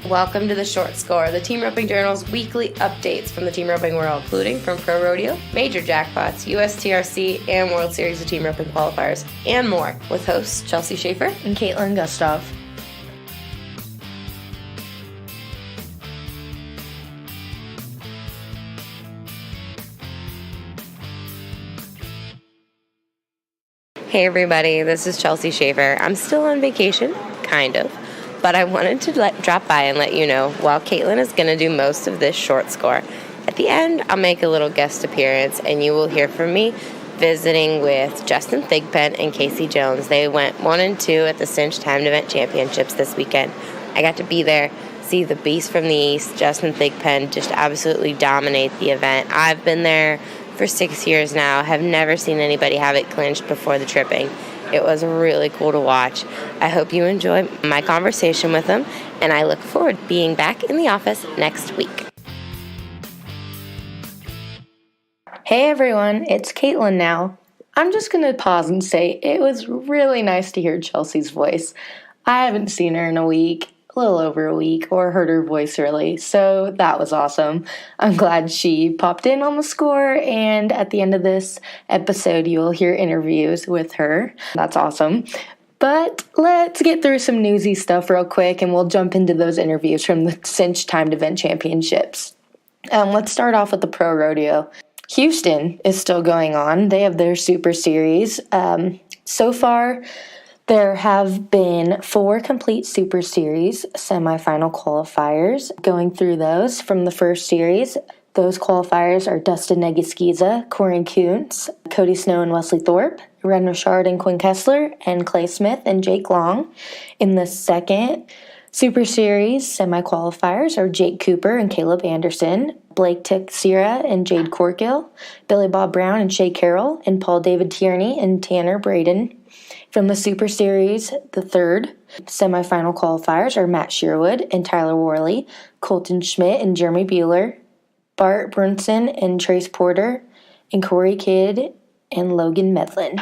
Welcome to the Short Score, the Team Roping Journal's weekly updates from the team roping world, including from Pro Rodeo, major jackpots, USTRC, and World Series of Team Roping qualifiers, and more, with hosts Chelsea Schaefer and Kaitlin Gustave. Hey everybody, this is Chelsea Schaefer. I'm still on vacation, kind of, but I wanted to drop by and let you know while Kaitlin is going to do most of this short score. At the end, I'll make a little guest appearance and you will hear from me visiting with Justin Thigpen and Casey Jones. They went 1 and 2 at the Cinch Timed Event Championships this weekend. I got to be there, see the beast from the East, Justin Thigpen, just absolutely dominate the event. I've been there for 6 years now, have never seen anybody have it clinched before the tripping. It was really cool to watch. I hope you enjoy my conversation with them, and I look forward to being back in the office next week. Hey everyone, it's Kaitlin now. I'm just going to pause and say it was really nice to hear Chelsea's voice. I haven't seen her in a week, a little over a week, or heard her voice really, so that was awesome. I'm glad she popped in on the score, and at the end of this episode you'll hear interviews with her. That's awesome. But let's get through some newsy stuff real quick and we'll jump into those interviews from the Cinch Timed Event Championships. Let's start off with the Pro Rodeo. Houston is still going on. They have their Super Series. So far, there have been 4 complete Super Series semifinal qualifiers. Going through those from the first series, those qualifiers are Dustin Negaskiza, Corin Kuntz, Cody Snow and Wesley Thorpe, Ren Richard and Quinn Kessler, and Clay Smith and Jake Long. In the second Super Series semi-qualifiers are Jake Cooper and Caleb Anderson, Blake Teixeira and Jade Corkill, Billy Bob Brown and Shay Carroll, and Paul David Tierney and Tanner Braden. From the Super Series, the third semifinal qualifiers are Matt Sherwood and Tyler Worley, Colton Schmidt and Jeremy Bueller, Bart Brunson and Trace Porter, and Corey Kidd and Logan Medlin.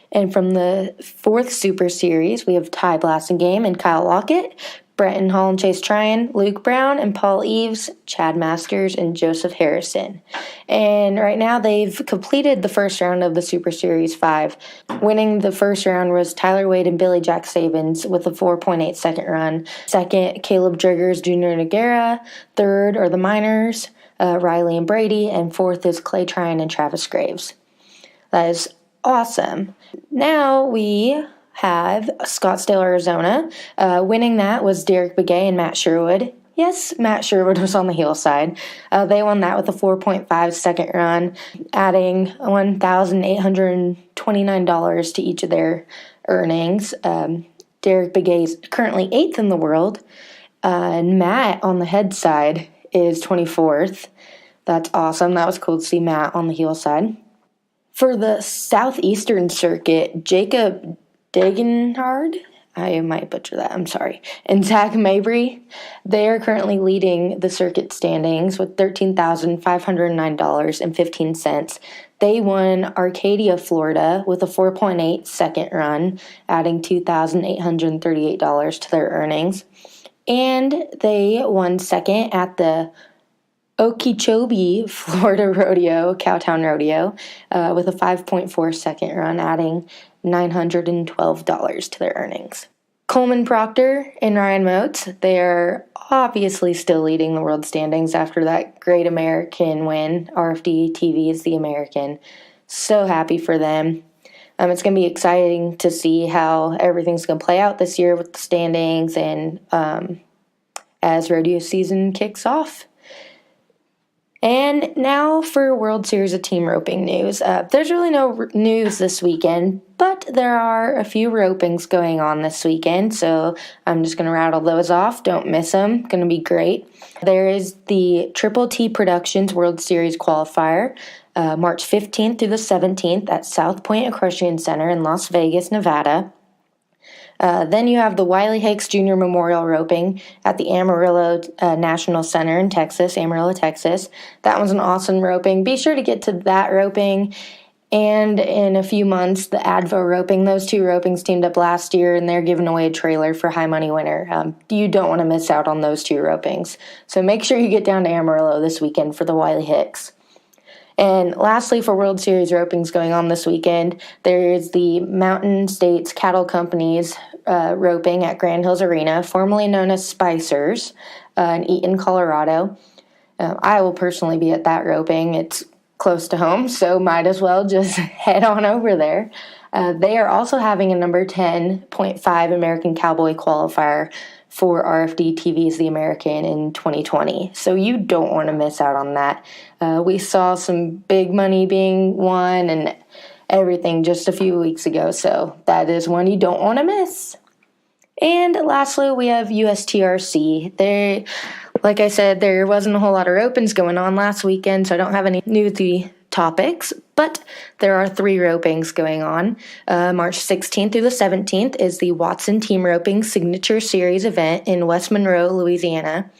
And from the fourth Super Series, we have Ty Blassingame and Kyle Lockett, Bretton Hall and Chase Tryon, Luke Brown and Paul Eves, Chad Masters, and Joseph Harrison. And right now they've completed the first round of the Super Series 5. Winning the first round was Tyler Wade and Billy Jack Sabins with a 4.8 second run. Second, Caleb Driggers, Junior Noguera. Third are the Miners, Riley and Brady. And fourth is Clay Tryon and Travis Graves. That is awesome. Now we have Scottsdale, Arizona. Winning that was Derek Begay and Matt Sherwood. Yes, Matt Sherwood was on the heel side. They won that with a 4.5 second run, adding $1,829 to each of their earnings. Derek Begay is currently 8th in the world, and Matt on the head side is 24th. That's awesome. That was cool to see Matt on the heel side. For the Southeastern Circuit, Jacob Degenhard, I might butcher that, I'm sorry, and Zach Mabry, they are currently leading the circuit standings with $13,509.15. They won Arcadia, Florida with a 4.8 second run, adding $2,838 to their earnings. And they won second at the Okeechobee, Florida Rodeo, Cowtown Rodeo, with a 5.4 second run, adding $912 to their earnings. Coleman Proctor and Ryan Motes, they are obviously still leading the world standings after that Great American win. RFD TV is the American. So happy for them. It's going to be exciting to see how everything's going to play out this year with the standings and as rodeo season kicks off. And now for World Series of Team Roping news. There's really no news this weekend, but there are a few ropings going on this weekend, so I'm just going to rattle those off. Don't miss them. Going to be great. There is the Triple T Productions World Series qualifier, March 15th through the 17th at South Point Equestrian Center in Las Vegas, Nevada. Then you have the Wiley Hicks Jr. Memorial Roping at the Amarillo National Center in Texas, Amarillo, Texas. That one's an awesome roping. Be sure to get to that roping And in a few months, the Advo roping, those two ropings teamed up last year, and they're giving away a trailer for High Money Winner. You don't want to miss out on those two ropings. So make sure you get down to Amarillo this weekend for the Wiley Hicks. And lastly, for World Series ropings going on this weekend, there is the Mountain States Cattle Company's roping at Grand Hills Arena, formerly known as Spicer's, in Eaton, Colorado. I will personally be at that roping. It's close to home, so might as well just head on over there. They are also having a number 10.5 American Cowboy qualifier for RFD TV's The American in 2020, so you don't want to miss out on that. We saw some big money being won and everything just a few weeks ago, so that is one you don't want to miss. And lastly, we have USTRC. Like I said, there wasn't a whole lot of ropings going on last weekend, so I don't have any newsy topics, but there are 3 ropings going on. March 16th through the 17th is the Watson Team Roping Signature Series event in West Monroe, Louisiana.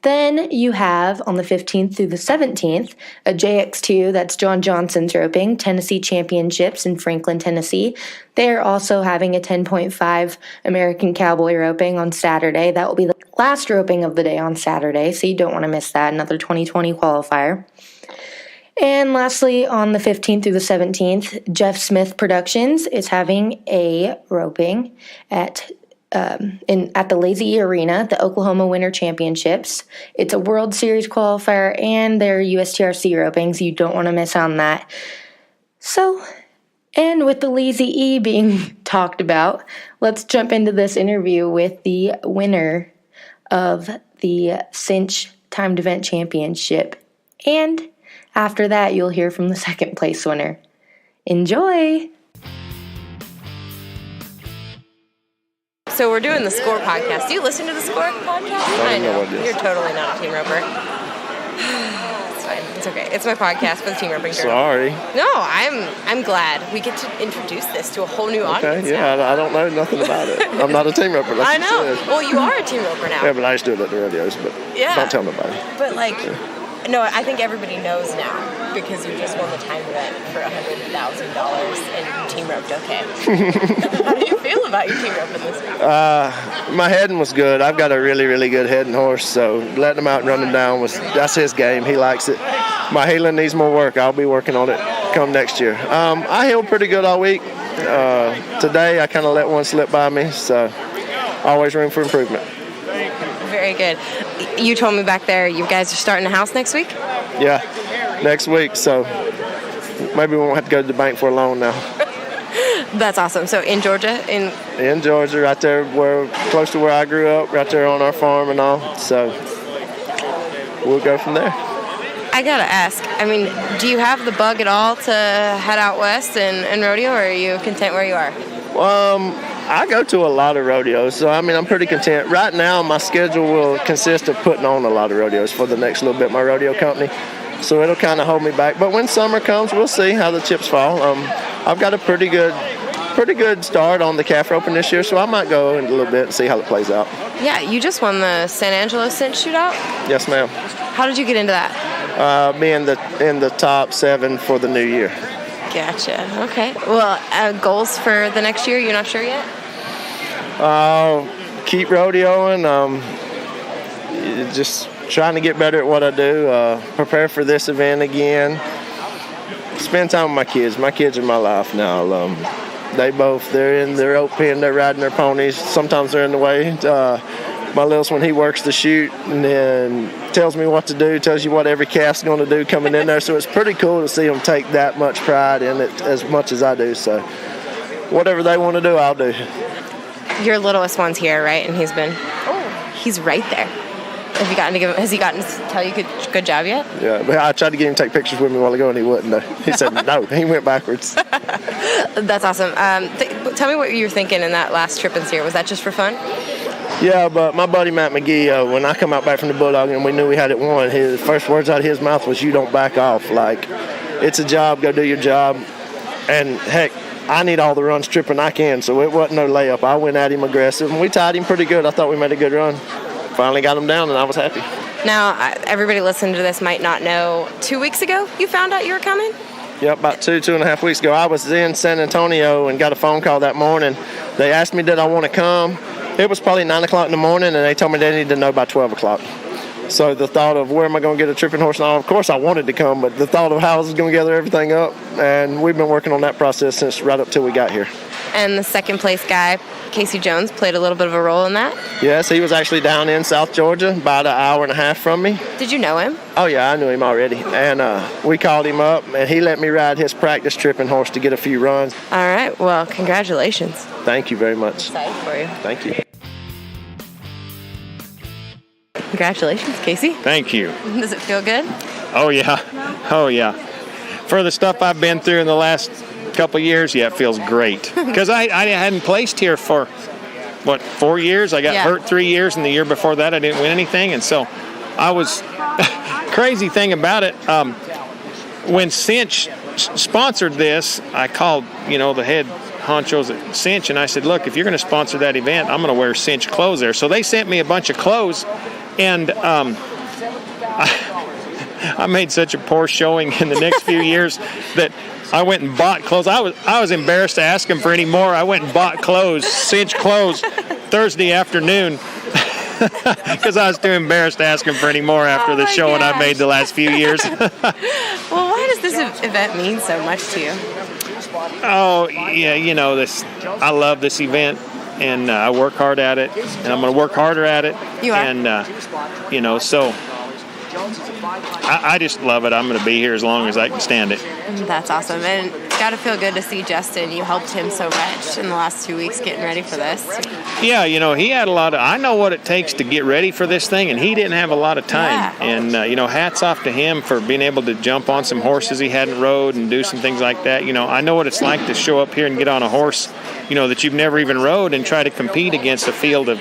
Then you have, on the 15th through the 17th, a JX2, that's John Johnson's roping, Tennessee Championships in Franklin, Tennessee. They are also having a 10.5 American Cowboy roping on Saturday. That will be the last roping of the day on Saturday, so you don't want to miss that, another 2020 qualifier. And lastly, on the 15th through the 17th, Jeff Smith Productions is having a roping at the Lazy Arena, the Oklahoma Winter Championships. It's a World Series qualifier and their USTRC ropings. You don't want to miss on that. So, and with the Lazy E being talked about, let's jump into this interview with the winner of the Cinch Timed Event Championship. And after that, you'll hear from the second place winner. Enjoy! So we're doing the Score podcast. Do you listen to the Score podcast? I know. You're totally not a team roper. It's fine. It's okay. It's my podcast for the team roping journal. Sorry. No, I'm glad we get to introduce this to a whole new audience. Okay, yeah, I don't know nothing about it. I'm not a team roper. I know. Well, you are a team roper now. Yeah, but I used to do it at the rodeos, but don't tell nobody. But no, I think everybody knows now because you just won the time event for $100,000 and you team roped okay. How do you feel about your team roping this round? My heading was good. I've got a really, really good heading horse, so letting him out and running down that's his game. He likes it. My heeling needs more work. I'll be working on it come next year. I heeled pretty good all week. Today I kind of let one slip by me, so always room for improvement. Very good. You told me back there you guys are starting a house next week? Yeah, next week, so maybe we won't have to go to the bank for a loan now. That's awesome. So in Georgia? In Georgia, right there close to where I grew up, right there on our farm and all, so we'll go from there. I gotta ask, do you have the bug at all to head out west and rodeo, or are you content where you are? I go to a lot of rodeos, so I'm pretty content. Right now, my schedule will consist of putting on a lot of rodeos for the next little bit, my rodeo company. So it'll kind of hold me back. But when summer comes, we'll see how the chips fall. I've got a pretty good start on the calf roping this year, so I might go in a little bit and see how it plays out. Yeah, you just won the San Angelo Cinch shootout? Yes, ma'am. How did you get into that? Being in the top 7 for the new year. Gotcha. Okay. Well, goals for the next year? You're not sure yet? Keep rodeoing. Just trying to get better at what I do. Prepare for this event again. Spend time with my kids. My kids are my life now. They're in their oak pen. They're riding their ponies. Sometimes they're in the way. My littlest one, he works the chute and then tells me what to do, tells you what every calf's going to do coming in there. So it's pretty cool to see them take that much pride in it as much as I do. So whatever they want to do, I'll do. Your littlest one's here, right? And he's right there. Has he gotten to tell you good job yet? Yeah, but I tried to get him to take pictures with me while ago and he wouldn't. He said no, he went backwards. That's awesome. Tell me what you were thinking in that last trip in Sear. Was that just for fun? Yeah, but my buddy Matt McGee, when I come out back from the Bulldog and we knew we had it won, his first words out of his mouth was, "You don't back off. Like, it's a job, go do your job." And heck, I need all the runs tripping I can, so it wasn't no layup. I went at him aggressive, and we tied him pretty good. I thought we made a good run. Finally got him down, and I was happy. Now, everybody listening to this might not know, 2 weeks ago you found out you were coming? Yep, about 2.5 weeks ago. I was in San Antonio and got a phone call that morning. They asked me, did I want to come? It was probably 9 o'clock in the morning, and they told me they needed to know by 12 o'clock. So the thought of where am I going to get a tripping horse now, of course I wanted to come, but the thought of how I was going to gather everything up, and we've been working on that process since right up till we got here. And the second place guy, Casey Jones, played a little bit of a role in that? Yes, he was actually down in South Georgia, about an hour and a half from me. Did you know him? Oh, yeah, I knew him already. And we called him up, and he let me ride his practice tripping horse to get a few runs. All right. Well, congratulations. Thank you very much. Excited for you. Thank you. Congratulations, Casey. Thank you. Does it feel good? Oh, yeah. Oh, yeah. For the stuff I've been through in the last couple of years, yeah, it feels great. Because I hadn't placed here for, 4 years? I got hurt 3 years, and the year before that I didn't win anything. And so I was, crazy thing about it, when Cinch sponsored this, I called, the head honchos at Cinch, and I said, look, if you're going to sponsor that event, I'm going to wear Cinch clothes there. So they sent me a bunch of clothes, and I made such a poor showing in the next few years that I went and bought clothes. I was embarrassed to ask him for any more. I went and bought clothes, Cinch clothes, Thursday afternoon, because I was too embarrassed to ask him for any more after the showing I made the last few years. Well, why does this event mean so much to you? Oh, yeah, this. I love this event, and I work hard at it, and I'm going to work harder at it. You are? And, so I just love it. I'm going to be here as long as I can stand it. That's awesome. And it's got to feel good to see Justin. You helped him so much in the last 2 weeks getting ready for this. Yeah, he had a lot of, I know what it takes to get ready for this thing, and he didn't have a lot of time. Yeah. And, hats off to him for being able to jump on some horses he hadn't rode and do some things like that. I know what it's like to show up here and get on a horse, that you've never even rode and try to compete against a field of,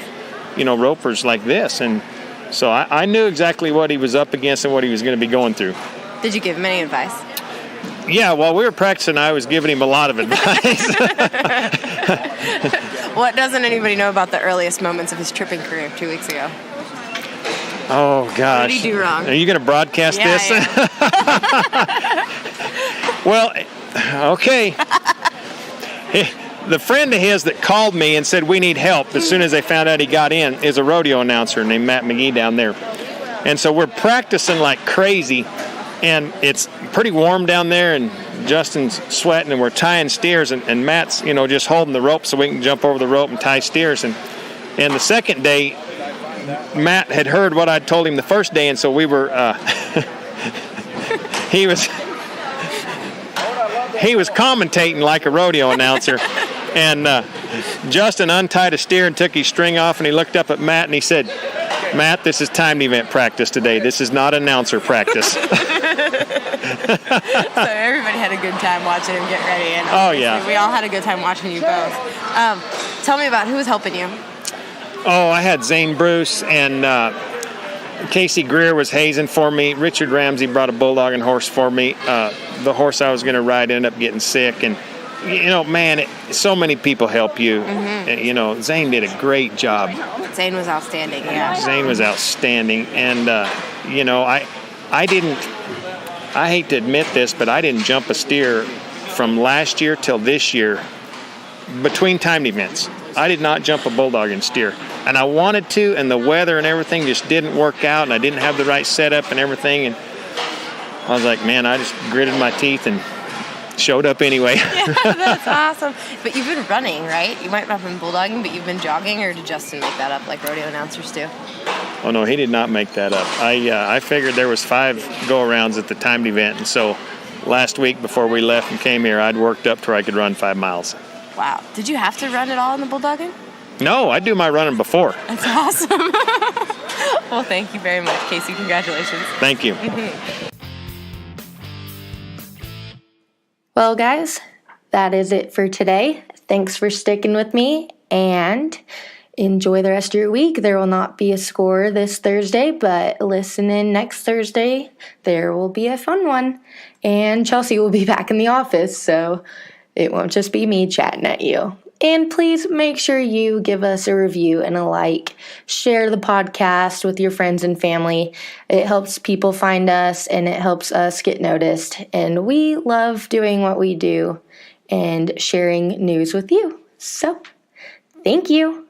ropers like this. And so I knew exactly what he was up against and what he was going to be going through. Did you give him any advice? Yeah, while we were practicing, I was giving him a lot of advice. What doesn't anybody know about the earliest moments of his tripping career 2 weeks ago? Oh, gosh. What did he do wrong? Are you going to broadcast this? Well, okay. The friend of his that called me and said we need help as soon as they found out he got in is a rodeo announcer named Matt McGee down there. And so we're practicing like crazy, and it's pretty warm down there, and Justin's sweating, and we're tying steers, and Matt's, just holding the rope so we can jump over the rope and tie steers. And the second day, Matt had heard what I'd told him the first day, and so we were, he was commentating like a rodeo announcer. And Justin untied a steer and took his string off, and he looked up at Matt and he said, Matt, this is timed event practice today. This is not announcer practice. So everybody had a good time watching him get ready. And we all had a good time watching you both. Tell me about who was helping you. Oh, I had Zane Bruce, and Casey Greer was hazing for me. Richard Ramsey brought a bulldogging horse for me. The horse I was going to ride ended up getting sick, and so many people help you. Mm-hmm. Zane did a great job. Zane was outstanding, yeah. Zane was outstanding, and I hate to admit this, but I didn't jump a steer from last year till this year between timed events. I did not jump a bulldogging steer, and I wanted to, and the weather and everything just didn't work out, and I didn't have the right setup and everything, and I was like, man, I just gritted my teeth and showed up anyway. Yeah, that's awesome. But you've been running, right? You might not have been bulldogging, but you've been jogging, or did Justin make that up like rodeo announcers do? Oh, no, he did not make that up. I figured there was 5 go-arounds at the timed event, and so last week before we left and came here, I'd worked up to where I could run 5 miles. Wow. Did you have to run at all in the bulldogging? No, I do my running before. That's awesome. Well, thank you very much, Casey. Congratulations. Thank you. Mm-hmm. Well, guys, that is it for today. Thanks for sticking with me, and enjoy the rest of your week. There will not be a score this Thursday, but listen in next Thursday. There will be a fun one. And Chelsea will be back in the office, so it won't just be me chatting at you. And please make sure you give us a review and a like. Share the podcast with your friends and family. It helps people find us and it helps us get noticed. And we love doing what we do and sharing news with you. So, thank you.